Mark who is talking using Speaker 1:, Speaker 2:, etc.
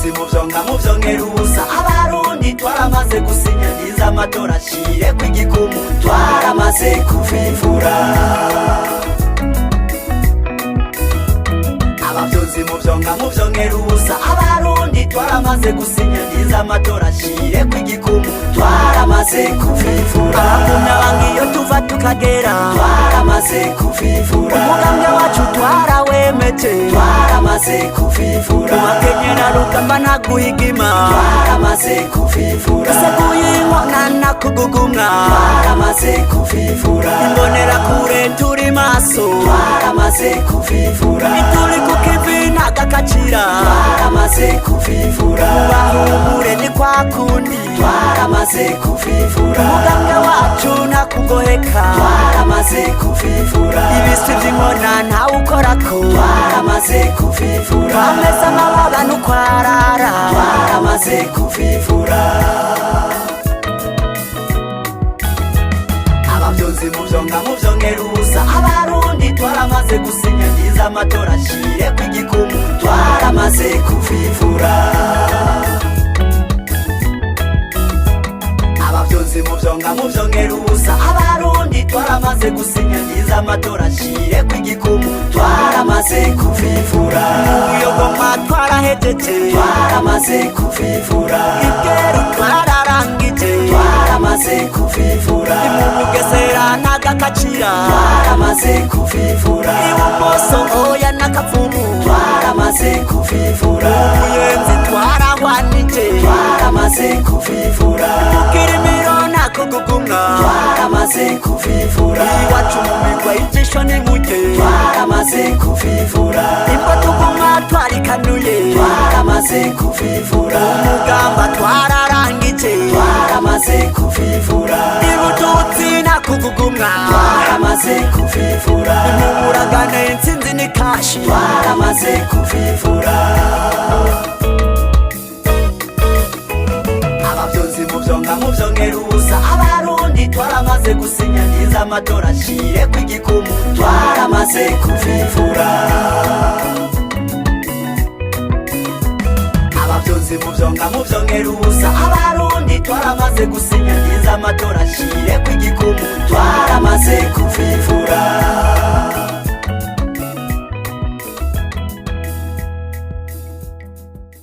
Speaker 1: abavyonzi muvyonga muvyongera ubusa abarundi twaramaze gusinyanyiza amatora ashire kw'igikumu twaramaze kuvivura abavyonzi muvyonga muvyongera ubusa abarundi twaramaze gusinyanyiza amatora ashire kw'igikumu twaramaze kuvivura abakunda bangiyo tuva tukagera twaramaze kuvivura umugambwe wacu twarawemeje twaramaze kuvivura umakenyera rugamba ntaguhigima twaramaze kuvivura duseguye inkona nakugugumwa twaramaze kuvivura imbonera kure turi maso twaramaze kuvivura ituri kukivi ntagakacira twaramaze kuvivura ubahumure ni kwa kundi twaramaze kuvivura umugambwe wacu ntakugoheka twaramaze kuvivura ibisi vy'inkona ntawukorako twaramaze kuvivura ameza amababa n'ukwarara twaramaze kuvivura abavyonzi muvyonga muvyongera ubusa abarundi twaramaze gusinyanyiza amatora ashire kw'igikumu twaramaze kuvivura abavyonzi muvyonga muvyongera ubusa abarundi twaramaze gusinyanyiza amatora ashire kw'igikumu twaramaze kuvivura uyogomwa twarahejeje twaramaze kuvivura ibweru twararangije twaramaze kuvivura imubugesera ntagakacira twaramaze kuvivura ibumoso oya n'akavumu twaramaze kuvivura ubuyenzi twarahwanije twaramaze kuvivura ikirimiro ntakugugumwa twaramaze kuvivura iwacu mu migwa y'ijisho n'inkuge twaramaze kuvivura imbo tugumwa twarikanuye twaramaze kuvivura umugamba twararangije twaramaze kuvivura ibututsi ntakugugumwa twaramaze kuvivura umuburagane intsinzi ni kashi twaramaze kuvivura abavyonzi muvyonga muvyongera ubusa abarundi twaramaze gusinyanyiza amatora ashire kw'igikumu twaramaze kuvivura abavyonzi muvyonga muvyongera ubusa abarundi twaramaze gusinyanyiza amatora ashire kw'igikumu twaramaze kuvivura